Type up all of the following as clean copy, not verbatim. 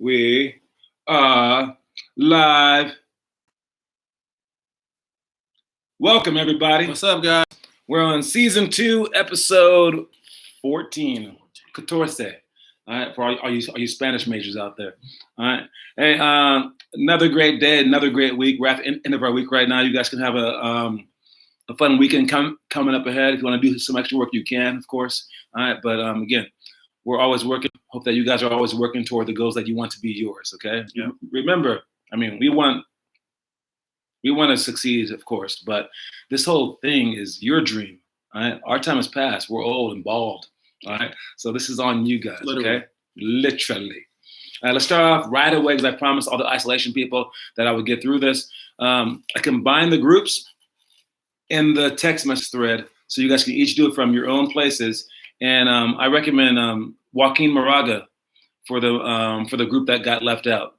We are live. Welcome, everybody. What's up, guys? We're on season 2, episode 14. 14. All right, for all you Spanish majors out there. All right. Hey, another great day, another great week. We're at the end of our week right now. You guys can have a fun weekend coming up ahead. If you want to do some extra work, you can, of course. All right, but again, we're always working. Hope that you guys are always working toward the goals that you want to be yours. Okay. Yeah. Remember, we want to succeed, of course, but this whole thing is your dream. All right. Our time has passed. We're old and bald. All right. So this is on you guys. Literally. Okay. Literally. All right, let's start off right away because I promised all the isolation people that I would get through this. I combined the groups in the text message thread so you guys can each do it from your own places. And I recommend Joaquin Moraga for the group that got left out.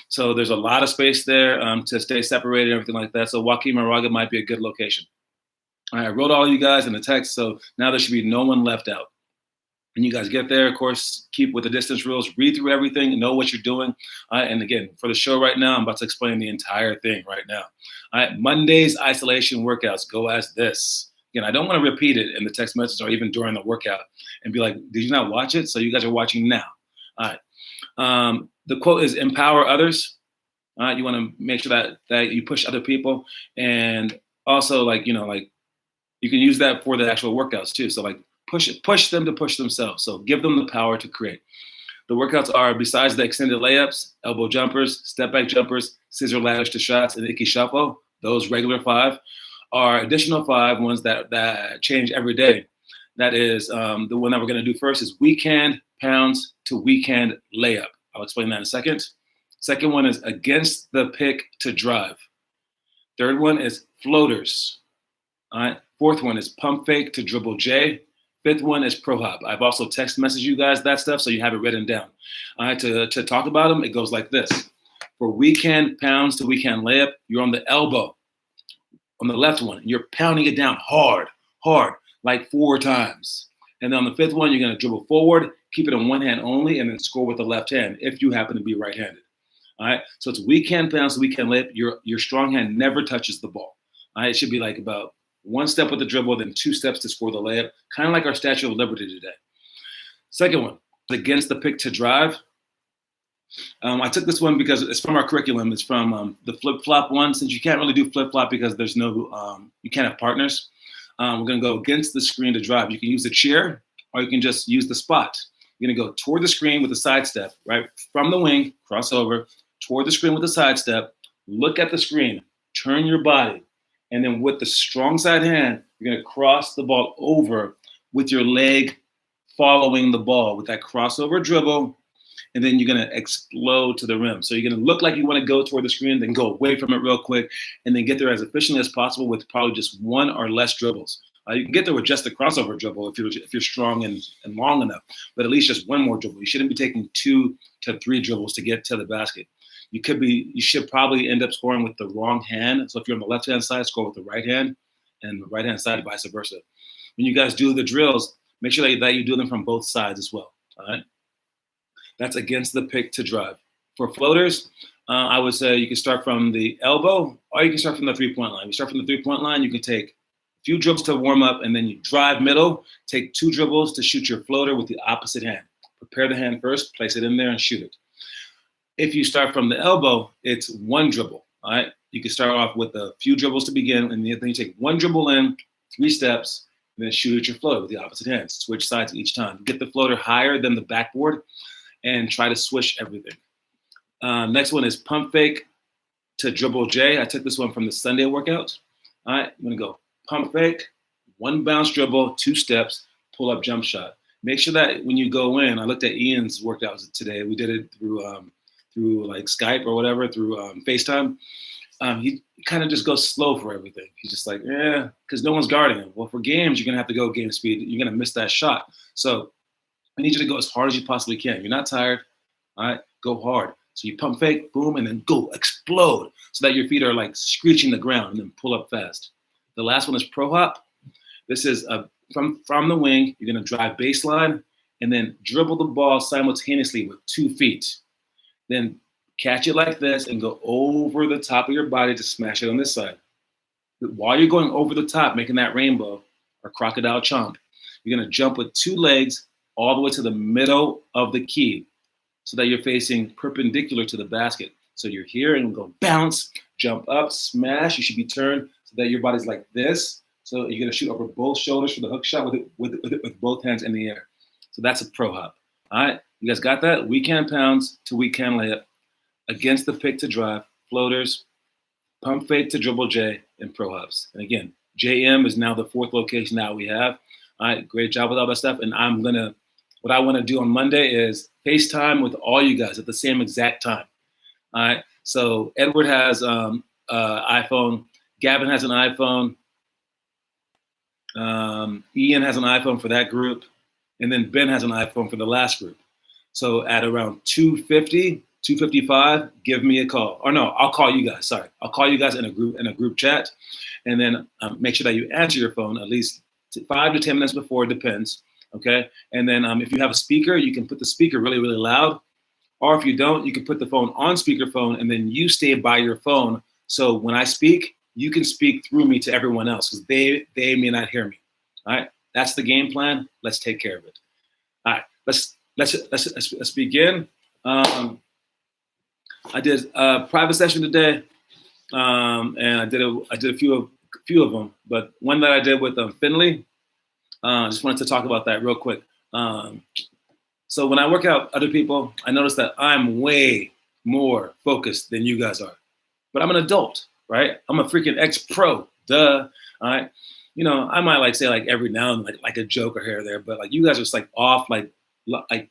So there's a lot of space there to stay separated and everything like that. So Joaquin Moraga might be a good location. All right, I wrote all you guys in the text, so now there should be no one left out. And you guys get there, of course, keep with the distance rules, read through everything, know what you're doing. And again, for the show right now, I'm about to explain the entire thing right now. All right, Monday's isolation workouts go as this. Again, I don't want to repeat it in the text message or even during the workout and be like, did you not watch it? So you guys are watching now. All right. The quote is empower others. All right. You want to make sure that you push other people. And also, you can use that for the actual workouts too. So push them to push themselves. So give them the power to create. The workouts are, besides the extended layups, elbow jumpers, step back jumpers, scissor ladders to shots, and Icky shuffle, those regular 5, are additional 5 ones that change every day. That is the one that we're going to do first is weekend pounds to weekend layup. I'll explain that in a second. Second one is against the pick to drive. Third one is floaters. All right. Fourth one is pump fake to dribble J. Fifth one is pro hop. I've also text messaged you guys that stuff so you have it written down. All right. To talk about them, it goes like this. For weekend pounds to weekend layup, you're on the elbow. On the left one, you're pounding it down hard, like 4 times. And then on the 5th one, you're going to dribble forward, keep it in one hand only, and then score with the left hand if you happen to be right-handed. All right. So it's weekend pounds to weekend layup. Your strong hand never touches the ball. All right. It should be like about 1 step with the dribble, then 2 steps to score the layup, kind of like our Statue of Liberty today. Second one, against the pick to drive. I took this one because it's from our curriculum. It's from the flip-flop one. Since you can't really do flip-flop because there's no, you can't have partners. We're going to go against the screen to drive. You can use the chair or you can just use the spot. You're going to go toward the screen with a side step, right? From the wing, cross over, toward the screen with a side step, look at the screen, turn your body, and then with the strong side hand, you're going to cross the ball over with your leg following the ball with that crossover dribble. And then you're going to explode to the rim. So you're going to look like you want to go toward the screen, then go away from it real quick, and then get there as efficiently as possible with probably just 1 or less dribbles. You can get there with just the crossover dribble if you're strong and long enough, but at least just 1 more dribble. You shouldn't be taking 2 to 3 dribbles to get to the basket. You should probably end up scoring with the wrong hand. So if you're on the left-hand side, score with the right hand, and the right-hand side, vice versa. When you guys do the drills, make sure that you do them from both sides as well. All right. That's against the pick to drive. For floaters, I would say you can start from the elbow or you can start from the 3-point line. You start from the 3-point line, you can take a few dribbles to warm up, and then you drive middle, take 2 dribbles to shoot your floater with the opposite hand. Prepare the hand first, place it in there, and shoot it. If you start from the elbow, it's 1 dribble. All right. You can start off with a few dribbles to begin, and then you take 1 dribble in, 3 steps, and then shoot at your floater with the opposite hand. Switch sides each time. Get the floater higher than the backboard and try to swish everything. Next one is pump fake to dribble J. I took this one from the Sunday workout. All right, I'm going to go pump fake, 1 bounce dribble, 2 steps, pull up jump shot. Make sure that when you go in, I looked at Ian's workouts today. We did it through like Skype or whatever, through FaceTime. He kind of just goes slow for everything. He's just like, because no one's guarding him. Well, for games, you're going to have to go game speed. You're going to miss that shot. So I need you to go as hard as you possibly can. You're not tired. All right, go hard. So you pump fake, boom, and then go explode so that your feet are like screeching the ground, and then pull up fast. The last one is pro hop. This is from the wing. You're going to drive baseline and then dribble the ball simultaneously with 2 feet. Then catch it like this and go over the top of your body to smash it on this side. While you're going over the top, making that rainbow or crocodile chomp, you're going to jump with 2 legs all the way to the middle of the key so that you're facing perpendicular to the basket. So you're here and go bounce, jump up, smash. You should be turned so that your body's like this. So you're going to shoot over both shoulders for the hook shot with both hands in the air. So that's a pro hop. All right, you guys got that? Weekend pounds to weekend layup, against the pick to drive, floaters, pump fake to dribble J, and pro hops. And again, JM is now the 4th location that we have. All right, great job with all that stuff. And what I want to do on Monday is FaceTime with all you guys at the same exact time. All right, so Edward has iPhone, Gavin has an iPhone, Ian has an iPhone for that group, and then Ben has an iPhone for the last group. So at around 2:50, 2:55, give me a call. Or no, I'll call you guys. Sorry, I'll call you guys in a group chat, and then make sure that you answer your phone at least 5 to 10 minutes before. It depends. Okay, and then if you have a speaker, you can put the speaker really, really loud. Or if you don't, you can put the phone on speakerphone, and then you stay by your phone. So when I speak, you can speak through me to everyone else because they may not hear me. All right, that's the game plan. Let's take care of it. All right, let's begin. I did a private session today, and I did a few of them, but one that I did with Finley. Just wanted to talk about that real quick. So when I work out other people, I notice that I'm way more focused than you guys are. But I'm an adult, right? I'm a freaking ex-pro, duh. All right. You know, I might say every now and then like a joke or here or there, but you guys are just off, like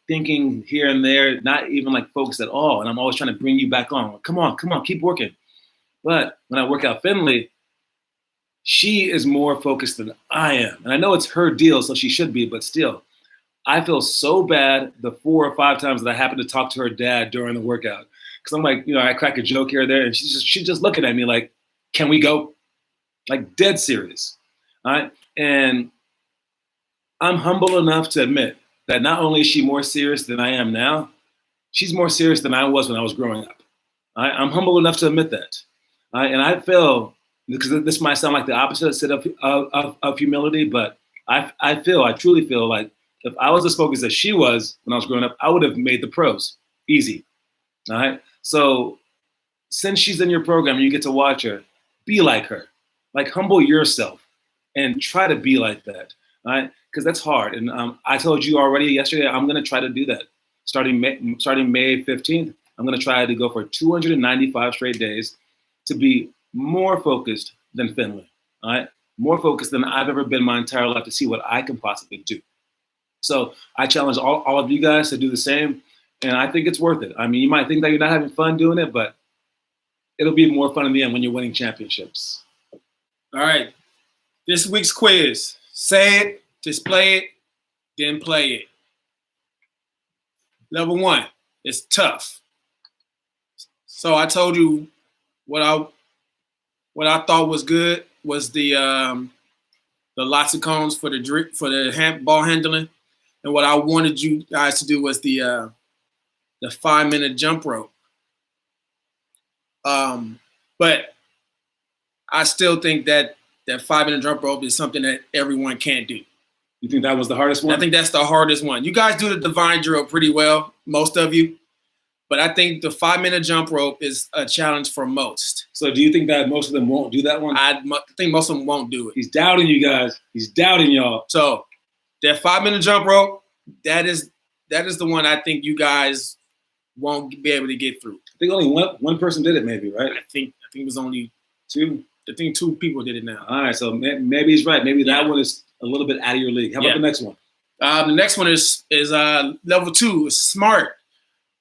thinking here and there, not even focused at all. And I'm always trying to bring you back on. Come on, keep working. But when I work out Finley, she is more focused than I am. And I know it's her deal, so she should be, but still, I feel so bad the 4 or 5 times that I happen to talk to her dad during the workout. Because I'm I crack a joke here or there, and she's just looking at me like, can we go? Dead serious. All right. And I'm humble enough to admit that not only is she more serious than I am now, she's more serious than I was when I was growing up. All right? I'm humble enough to admit that. All right? And I feel, because this might sound like the opposite of humility, but I truly feel like if I was as focused as she was when I was growing up, I would have made the pros easy. All right. So since she's in your program and you get to watch her, be like her. Humble yourself and try to be like that. All right. Because that's hard. And I told you already yesterday, I'm going to try to do that. Starting May 15th, I'm going to try to go for 295 straight days to be more focused than Finley. All right. More focused than I've ever been my entire life to see what I can possibly do. So I challenge all of you guys to do the same, and I think it's worth it. I mean, you might think that you're not having fun doing it, but it'll be more fun in the end when you're winning championships. All right. This week's quiz. Say it, display it, then play it. Level 1, it's tough. So I told you what I thought was good was the lots of cones for the ball handling. And what I wanted you guys to do was the 5-minute jump rope. But I still think that 5-minute jump rope is something that everyone can't do. You think that was the hardest one? I think that's the hardest one. You guys do the divine drill pretty well, most of you. But I think the 5-minute jump rope is a challenge for most. So do you think that most of them won't do that one? I think most of them won't do it. He's doubting you guys. He's doubting y'all. So that 5-minute jump rope, that is the one I think you guys won't be able to get through. I think only one person did it, maybe, right? I think it was only 2. I think 2 people did it now. All right, so maybe he's right. Maybe that one is a little bit out of your league. How about the next one? The next one is level 2. It's smart.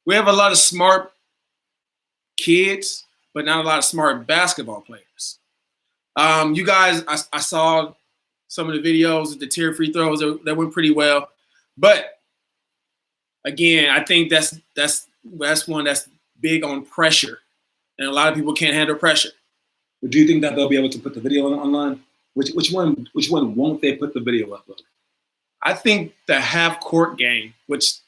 We have a lot of smart kids, but not a lot of smart basketball players. You guys, I saw some of the videos, the tier free throws that went pretty well. But again, I think that's one that's big on pressure, and a lot of people can't handle pressure. But do you think that they'll be able to put the video online? Which one won't they put the video up of? I think the half court game, which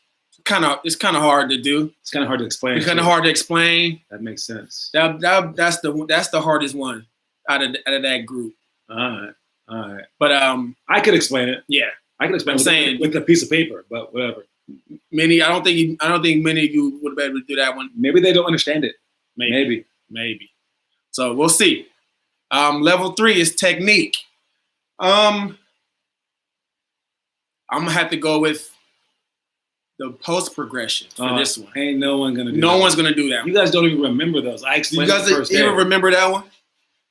it's kind of hard to do. It's kind of hard to explain. It's kind of hard to explain. That makes sense. That's the hardest one out of that group. All right. But I could explain it. Yeah, I can explain it with a piece of paper, but whatever. I don't think many of you would be able to do that one. Maybe they don't understand it. Maybe. So we'll see. Level 3 is technique. I'm gonna have to go with the post progression for this one. Ain't no one gonna do No one's gonna do that. You guys don't even remember those. I explained it the first day. You guys even remember that one?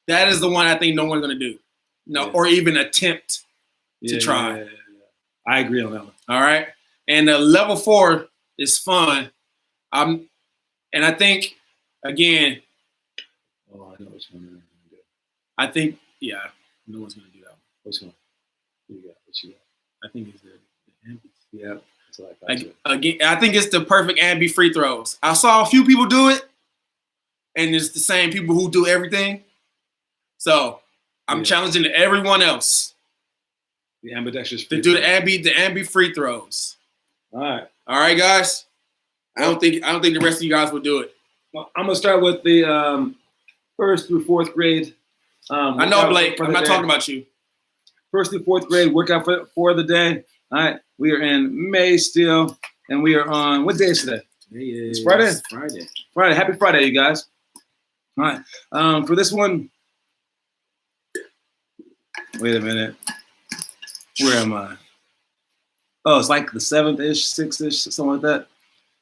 That is the one I think no one's gonna do. No, or even attempt to try. Yeah. I agree on that one. All right. And level 4 is fun. And I think again. Oh, I know which one I'm gonna do. I think no one's gonna do that one. Which one? What you got? I think it's the ambi. Yeah. That's what I thought. Again, I think it's the perfect ambi free throws. I saw a few people do it, and it's the same people who do everything. So I'm challenging everyone else the ambidextrous to do the ambi free throws. All right, guys. I don't think the rest of you guys will do it. Well, I'm gonna start with the 1st through 4th grade. I know, Blake. I'm not talking about you. 1st through 4th grade workout for the day. All right, we are in May still, and we are on what day is today? It's Friday. Friday. Happy Friday, you guys. All right. For this one, wait a minute. Where am I? Oh, it's like the 7th-ish, 6th-ish, something like that.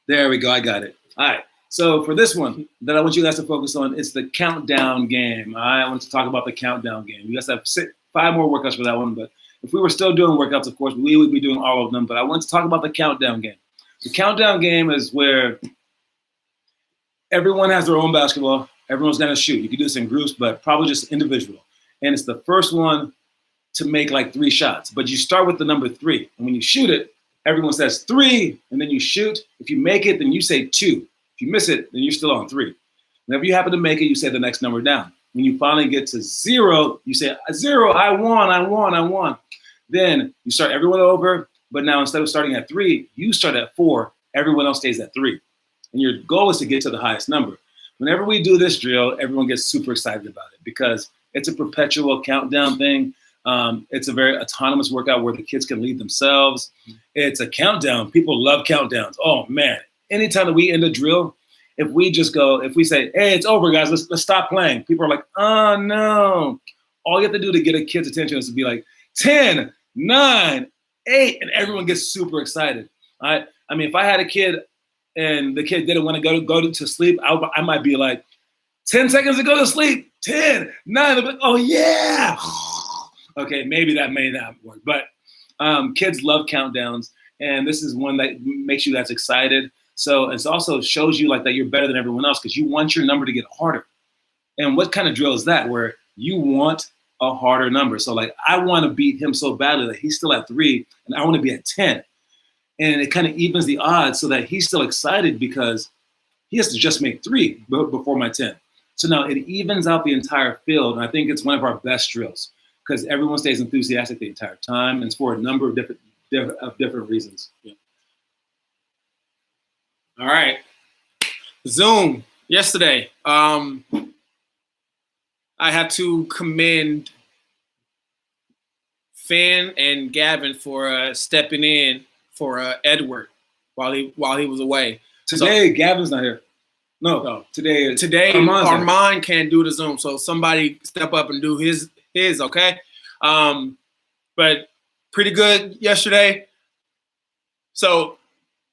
There we go. I got it. All right. So for this one that I want you guys to focus on, it's the countdown game. All right. I want to talk about the countdown game. You guys have 5 more workouts for that one, but if we were still doing workouts, of course, we would be doing all of them. But I want to talk about the countdown game. The countdown game is where everyone has their own basketball. Everyone's going to shoot. You can do this in groups, but probably just individual. And it's the first one to make like 3 shots. But you start with the number 3. And when you shoot it, everyone says 3, and then you shoot. If you make it, then you say 2. If you miss it, then you're still on 3. Whenever you happen to make it, you say the next number down. When you finally get to 0, you say 0, I won. Then you start everyone over, but now instead of starting at 3, you start at 4. Everyone else stays at 3. And your goal is to get to the highest number. Whenever we do this drill, everyone gets super excited about it because it's a perpetual countdown thing. It's a very autonomous workout where the kids can lead themselves. It's a countdown. People love countdowns. Oh, man. Anytime that we end a drill, if we say, hey, it's over, guys, let's stop playing. People are like, oh, no. All you have to do to get a kid's attention is to be like, 10, 9, 8, and everyone gets super excited. All right? I mean, if I had a kid and the kid didn't want to go to sleep, I might be like, 10 seconds to go to sleep, 10, 9, they'll be like, oh, yeah. Okay, maybe that may not work. But kids love countdowns, and this is one that makes you guys excited. So it also shows you like that you're better than everyone else because you want your number to get harder. And what kind of drill is that where you want a harder number? So like I want to beat him so badly that he's still at 3 and I want to be at 10. And it kind of evens the odds so that he's still excited because he has to just make 3 before my 10. So now it evens out the entire field. And I think it's one of our best drills because everyone stays enthusiastic the entire time. And it's for a number of different reasons. Yeah. All right. Zoom yesterday. I have to commend Finn and Gavin for stepping in for Edward while he was away. Today, Gavin's not here. No. Today Armand can't do the Zoom, so somebody step up and do his. Okay. But pretty good yesterday. So.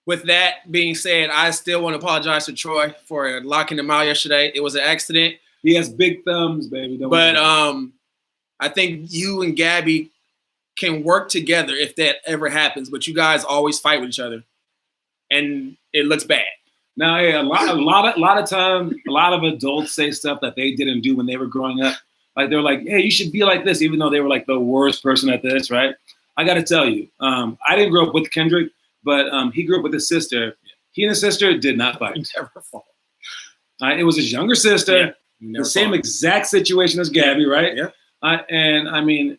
With that being said, I still want to apologize to Troy for locking him out yesterday. It was an accident. He has big thumbs, baby. But I think you and Gabby can work together if that ever happens. But you guys always fight with each other, and it looks bad. Now, hey, a lot of times, a lot of adults say stuff that they didn't do when they were growing up. Like they're like, "Hey, you should be like this," even though they were like the worst person at this, right? I got to tell you, I didn't grow up with Kendrick. But he grew up with his sister. He and his sister did not fight. Never fought. It was his younger sister, the same exact situation as Gabby, right? Yeah. And I mean,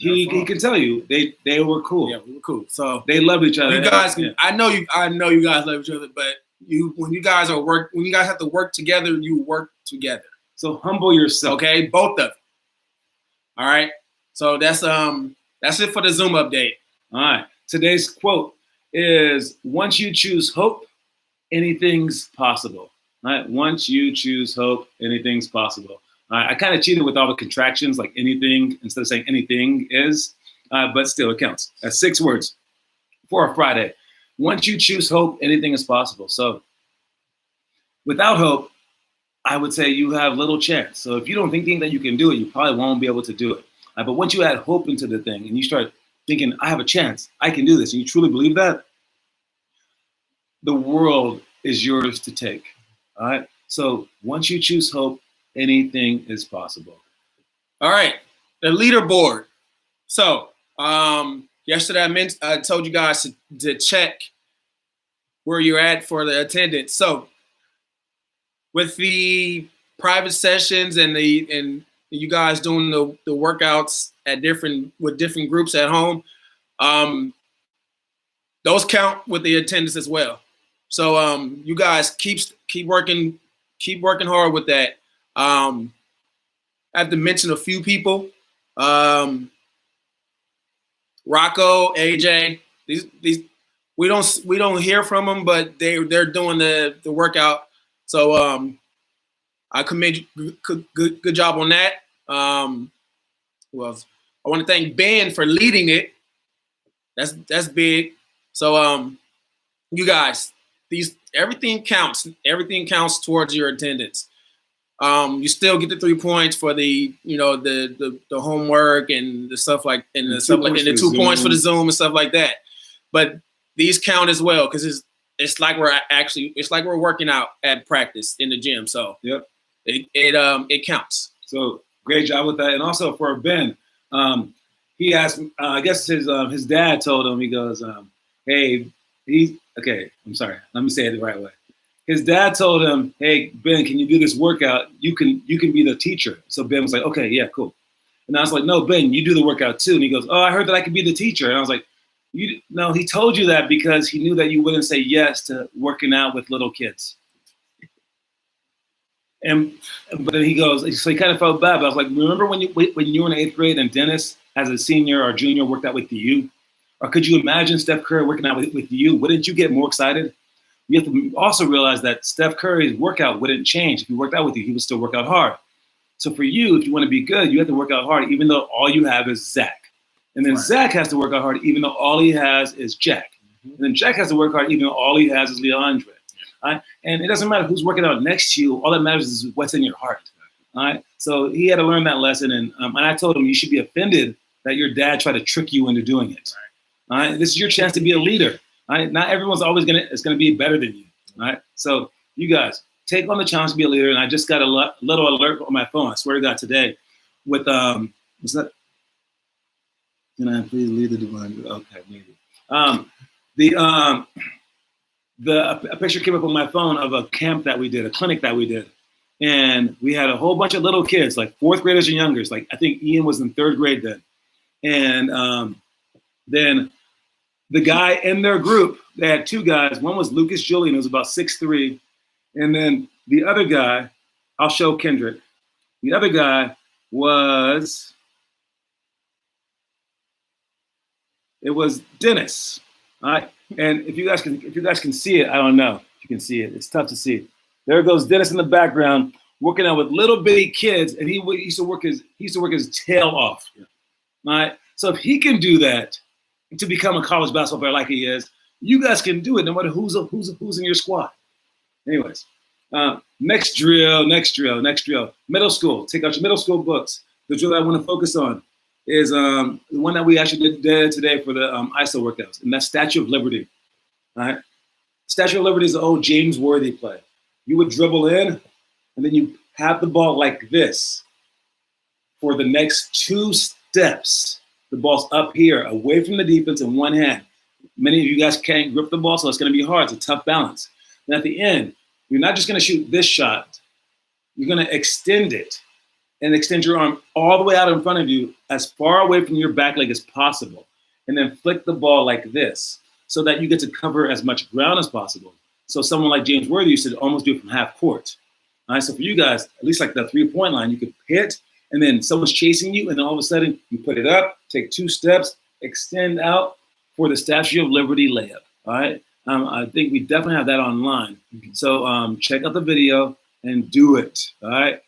He can tell you they were cool. Yeah, we were cool. So they loved each other. You guys, I know you guys love each other, but when you guys have to work together, you work together. So humble yourself. Okay, both of them. All right. So that's it for the Zoom update. All right. Today's quote is, once you choose hope, anything's possible. All right. Once you choose hope, anything's possible. All right. I kind of cheated with all the contractions, like anything, instead of saying anything is, but still it counts. That's 6 words for a Friday. Once you choose hope, anything is possible. So without hope, I would say you have little chance. So if you don't think that you can do it, you probably won't be able to do it. But once you add hope into the thing and you start thinking, I have a chance, I can do this, and you truly believe that, the world is yours to take. All right. So once you choose hope, anything is possible. All right. The leaderboard. So yesterday I told you guys to check where you're at for the attendance. So with the private sessions and you guys doing the workouts with different groups at home, those count with the attendance as well. So you guys keep working hard with that. I have to mention a few people. Rocco, AJ, these we don't hear from them, but they're doing the workout. So I commend you. Good job on that. Who else? I want to thank Ben for leading it. That's big. So you guys, everything counts. Everything counts towards your attendance. You still get the 3 points for the homework and the stuff like and the 2 points for the Zoom and stuff like that. But these count as well because it's like we're working out at practice in the gym. So yep, it counts. So great job with that. And also for Ben, he asked. I guess his dad told him. He goes, "Hey, I'm sorry. Let me say it the right way." His dad told him, "Hey, Ben, can you do this workout? You can be the teacher." So Ben was like, "Okay, yeah, cool." And I was like, "No, Ben, you do the workout too." And he goes, "Oh, I heard that I could be the teacher." And I was like, "No, he told you that because he knew that you wouldn't say yes to working out with little kids." But then he goes, so he kind of felt bad. But I was like, "Remember when you were in 8th grade and Dennis, as a senior or junior, worked out with you? Or could you imagine Steph Curry working out with you? Wouldn't you get more excited?" You have to also realize that Steph Curry's workout wouldn't change. If he worked out with you, he would still work out hard. So for you, if you want to be good, you have to work out hard, even though all you have is Zach. And then Zach has to work out hard, even though all he has is Jack. And then Jack has to work hard, even though all he has is Leandre. Right? And it doesn't matter who's working out next to you. All that matters is what's in your heart. All right? So he had to learn that lesson. And I told him, you should be offended that your dad tried to trick you into doing it. All right? This is your chance to be a leader. Right? Not everyone's always gonna be better than you. Right? So you guys take on the challenge to be a leader. And I just got a little alert on my phone. I swear to God today, with what's that? Can I please lead the divine? Okay, maybe. A picture came up on my phone of a camp that we did, a clinic that we did, and we had a whole bunch of little kids, like 4th graders and youngers. Like I think Ian was in 3rd grade then, and then. The guy in their group, they had 2 guys. One was Lucas Julian, who was about 6'3". And then the other guy, I'll show Kendrick. The other guy was Dennis. All right. And if you guys can see it, I don't know if you can see it. It's tough to see. There goes Dennis in the background, working out with little bitty kids, and he used to work his tail off. Yeah. All right. So if he can do that, to become a college basketball player like he is, you guys can do it no matter who's in your squad. Anyways, next drill. Middle school. Take out your middle school books. The drill that I want to focus on is the one that we actually did today for the ISO workouts, and that's Statue of Liberty. All right? Statue of Liberty is the old James Worthy play. You would dribble in, and then you have the ball like this for the next 2 steps. The ball's up here, away from the defense in one hand. Many of you guys can't grip the ball, so it's going to be hard. It's a tough balance. And at the end, you're not just going to shoot this shot. You're going to extend it and extend your arm all the way out in front of you, as far away from your back leg as possible. And then flick the ball like this so that you get to cover as much ground as possible. So someone like James Worthy used to almost do it from half court. All right, so for you guys, at least like the 3-point line, you could hit, and then someone's chasing you, and then all of a sudden you put it up, take 2 steps, extend out for the Statue of Liberty layup. All right, I think we definitely have that online. So check out the video and do it. All right,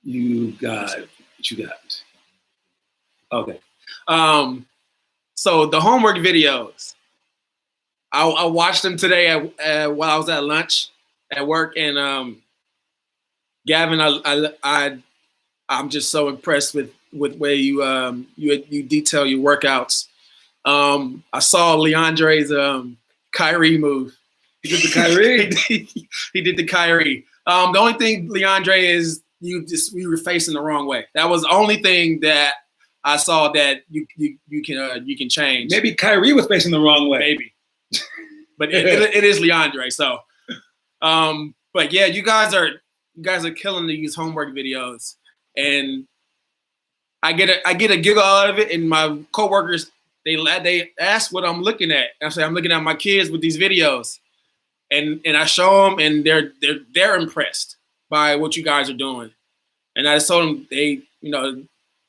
you got what you got. Okay. So the homework videos, I watched them today while I was at lunch at work, and Gavin, I'm just so impressed with where you detail your workouts. I saw Leandre's Kyrie move. He did the Kyrie. He did the Kyrie. The only thing, Leandre, is you were facing the wrong way. That was the only thing that I saw that you can change. Maybe Kyrie was facing the wrong way. Maybe, but it is Leandre. So, but yeah, you guys are killing these homework videos, and I get a giggle out of it. And my coworkers they ask what I'm looking at. I say I'm looking at my kids with these videos, and I show them, and they're impressed by what you guys are doing. And I just told them they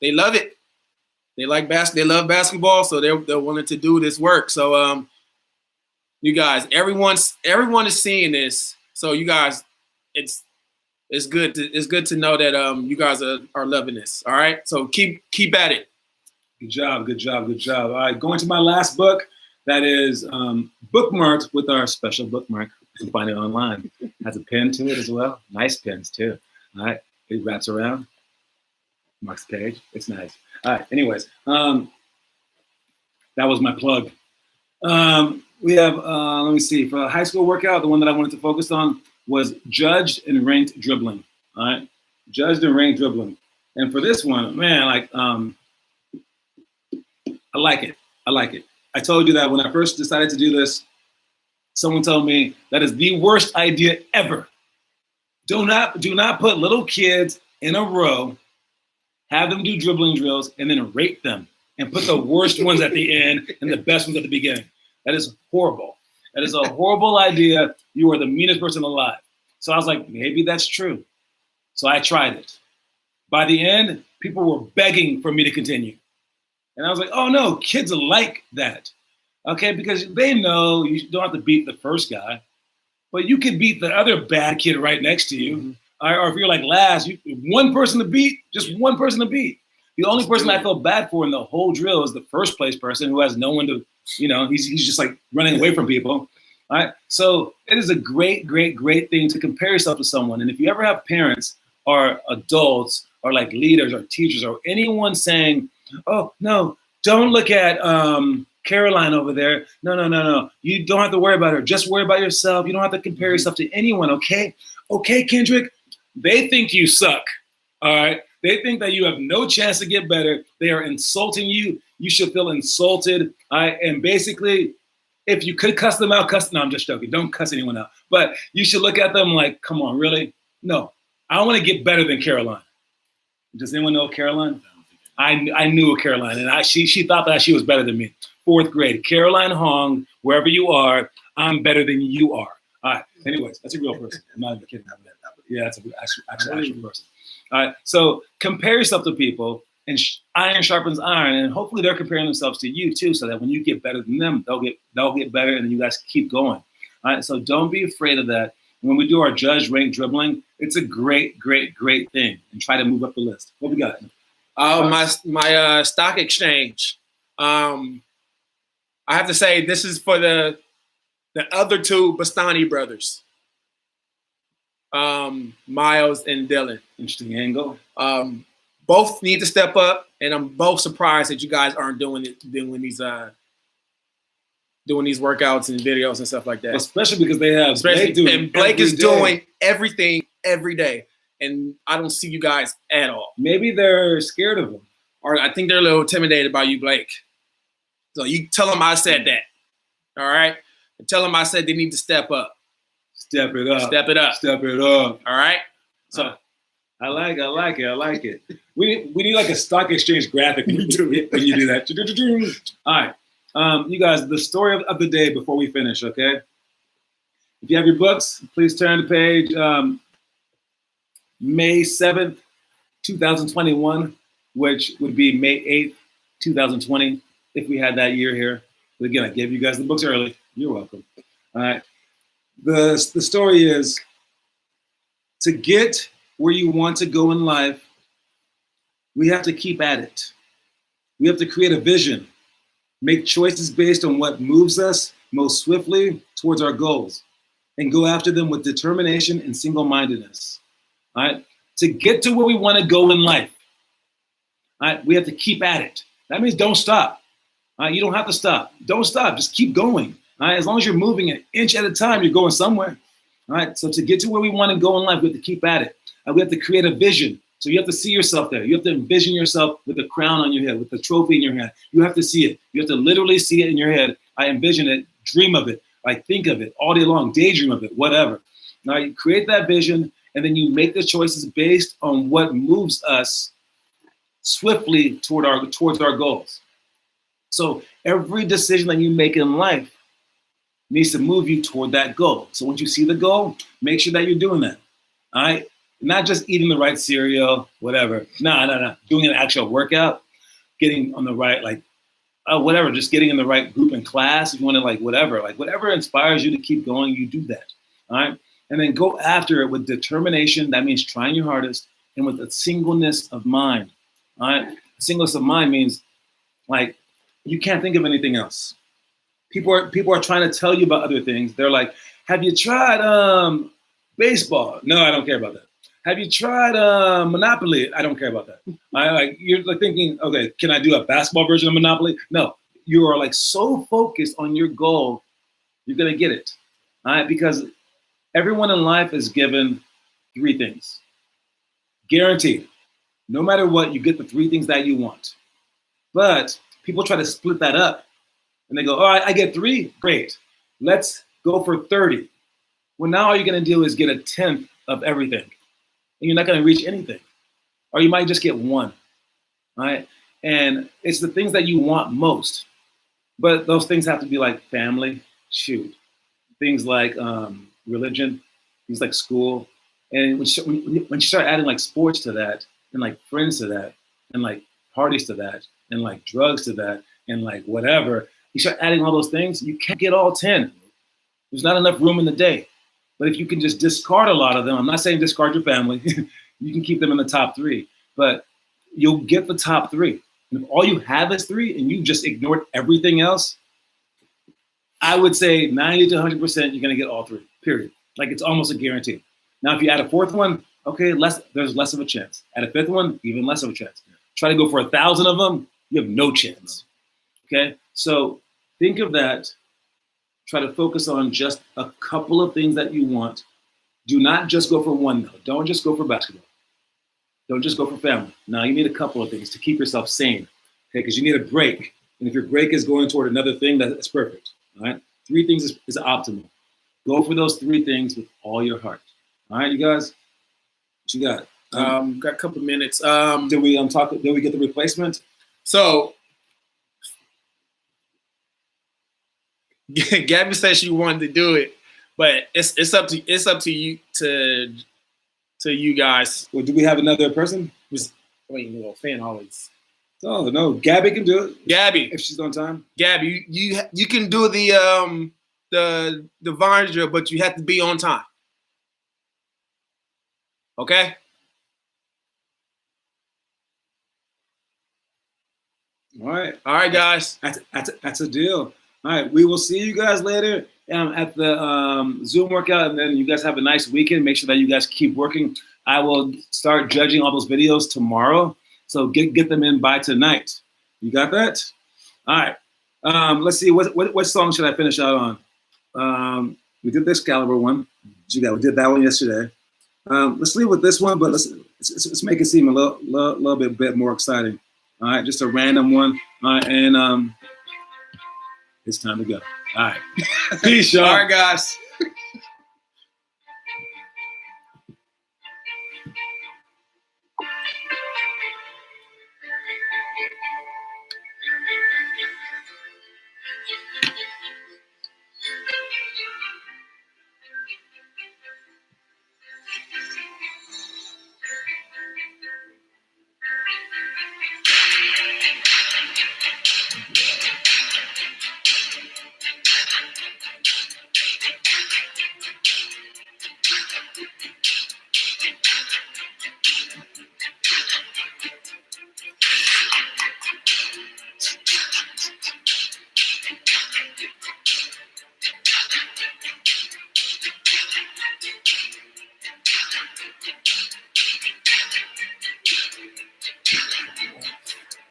love it. They like they love basketball, so they're willing to do this work. So you guys, everyone is seeing this. So you guys, it's good to know that you guys are loving this. All right, so keep at it. Good job. All right, going to my last book that is bookmarked with our special bookmark. You can find it online. Has a pen to it as well. Nice pens too. All right, it wraps around, marks the page. It's nice. All right. Anyways, that was my plug. We have, let me see, for a high school workout, the one that I wanted to focus on was judged and ranked dribbling. All right, judged and ranked dribbling. And for this one, man, like, I like it. I told you that when I first decided to do this, someone told me that is the worst idea ever. Do not put little kids in a row, have them do dribbling drills, and then rate them and put the worst ones at the end and the best ones at the beginning. That is horrible. That is a horrible idea. You are the meanest person alive. So I was like, maybe that's true. So I tried it. By the end, people were begging for me to continue. And I was like, oh no, kids like that. Okay, because they know you don't have to beat the first guy, but you can beat the other bad kid right next to you. Mm-hmm. Or if you're like last, one person to beat, just one person to beat. The only person I feel bad for in the whole drill is the first place person who has no one to, he's just like running away from people. All right. So it is a great, great, great thing to compare yourself to someone. And if you ever have parents or adults or like leaders or teachers or anyone saying, oh, no, don't look at Caroline over there. No. You don't have to worry about her. Just worry about yourself. You don't have to compare yourself to anyone. Okay. Okay, Kendrick. They think you suck. All right. They think that you have no chance to get better. They are insulting you. You should feel insulted. All right. And basically, if you could cuss them out, no, I'm just joking. Don't cuss anyone out. But you should look at them like, come on, really? No, I want to get better than Caroline. Does anyone know Caroline? I knew Caroline, and she thought that she was better than me. 4th grade. Caroline Hong, wherever you are, I'm better than you are. All right. Anyways, that's a real person. I'm not even kidding. Yeah, that's an actual person. All right. So compare yourself to people, and iron sharpens iron, and hopefully they're comparing themselves to you too, so that when you get better than them, they'll get better, and then you guys keep going. All right. So don't be afraid of that. When we do our judge rank dribbling, it's a great, great, great thing, and try to move up the list. What we got? My stock exchange. I have to say this is for the other two Bastani brothers, Miles and Dylan. Interesting angle. Both need to step up, and I'm both surprised that you guys aren't doing these workouts and videos and stuff like that. Especially because they have Blake is doing everything every day, and I don't see you guys at all. Maybe they're scared of him, or I think they're a little intimidated by you, Blake. So you tell them I said that. All right, and tell them I said they need to step up. Step it up. Step it up. Step it up. All right. So I like it. We need like a stock exchange graphic when you do that. All right, you guys, the story of the day before we finish, okay? If you have your books, please turn to page May 7th, 2021, which would be May 8th, 2020, if we had that year here. But again, I gave you guys the books early. You're welcome. All right. The story is, to get where you want to go in life, we have to keep at it. We have to create a vision, make choices based on what moves us most swiftly towards our goals, and go after them with determination and single-mindedness. All right? To get to where we want to go in life, all right, we have to keep at it. That means don't stop. All right? You don't have to stop. Don't stop. Just keep going. All right? As long as you're moving an inch at a time, you're going somewhere. All right? So to get to where we want to go in life, we have to keep at it. We have to create a vision. So you have to see yourself there. You have to envision yourself with a crown on your head, with a trophy in your hand. You have to see it. You have to literally see it in your head. I envision it, dream of it, like think of it all day long, daydream of it, whatever. Now you create that vision, and then you make the choices based on what moves us swiftly towards our goals. So every decision that you make in life needs to move you toward that goal. So once you see the goal, make sure that you're doing that. All right? Not just eating the right cereal, whatever. No. Doing an actual workout, getting on the right, whatever, just getting in the right group in class. If you want to, whatever inspires you to keep going, you do that. All right? And then go after it with determination. That means trying your hardest, and with a singleness of mind. All right? Singleness of mind means, you can't think of anything else. People are trying to tell you about other things. They're like, have you tried baseball? No, I don't care about that. Have you tried Monopoly? I don't care about that. You're thinking, okay, can I do a basketball version of Monopoly? No, you are so focused on your goal, you're gonna get it. All right, because everyone in life is given 3 things, guaranteed. No matter what, you get the 3 things that you want. But people try to split that up, and they go, all right, I get 3, great. Let's go for 30. Well, now all you're gonna do is get a 10th of everything. And you're not going to reach anything, or you might just get 1, right? And it's the things that you want most, but those things have to be like family, things like religion, things like school, and when you start adding sports to that, and friends to that, and parties to that, and drugs to that, and whatever, you start adding all those things, you can't get all 10. There's not enough room in the day. But if you can just discard a lot of them, I'm not saying discard your family, you can keep them in the top 3, but you'll get the top 3. And if all you have is 3 and you just ignored everything else, I would say 90 to 100% you're gonna get all 3, period. It's almost a guarantee. Now, if you add a 4th one, okay, there's less of a chance. Add a 5th one, even less of a chance. Try to go for 1,000 of them, you have no chance, okay? So think of that. Try to focus on just a couple of things that you want. Do not just go for one, though. Don't just go for basketball. Don't just go for family. Now, you need a couple of things to keep yourself sane, okay? Because you need a break. And if your break is going toward another thing, that's perfect, all right? 3 things is optimal. Go for those 3 things with all your heart. All right, you guys? What you got? Got a couple of minutes. Did we get the replacement? So Gabby said she wanted to do it, but it's up to you guys. Well, do we have another person? Fan always. Oh no, Gabby can do it. Gabby, if she's on time. Gabby, you can do the Vine drill, but you have to be on time. Okay. All right, guys. That's a deal. All right, we will see you guys later at the Zoom workout, and then you guys have a nice weekend. Make sure that you guys keep working. I will start judging all those videos tomorrow, so get them in by tonight. You got that? All right. Let's see. What song should I finish out on? We did the Excalibur one. We did that one yesterday. Let's leave with this one, but let's make it seem a little bit more exciting. All right, just a random one. All right, and it's time to go. All right. Peace, y'all. All right, guys.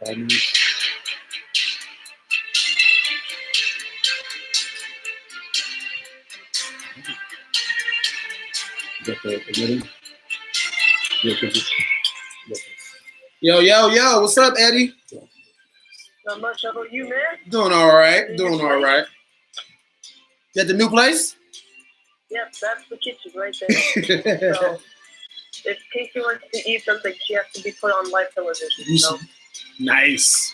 5 minutes. Get the ready. Yeah, Yo, what's up, Eddie? Not much. How about you, man? Doing all right. You at the new place? Yep, that's the kitchen right there. So, if Casey wants to eat something, she has to be put on live television. So. Nice.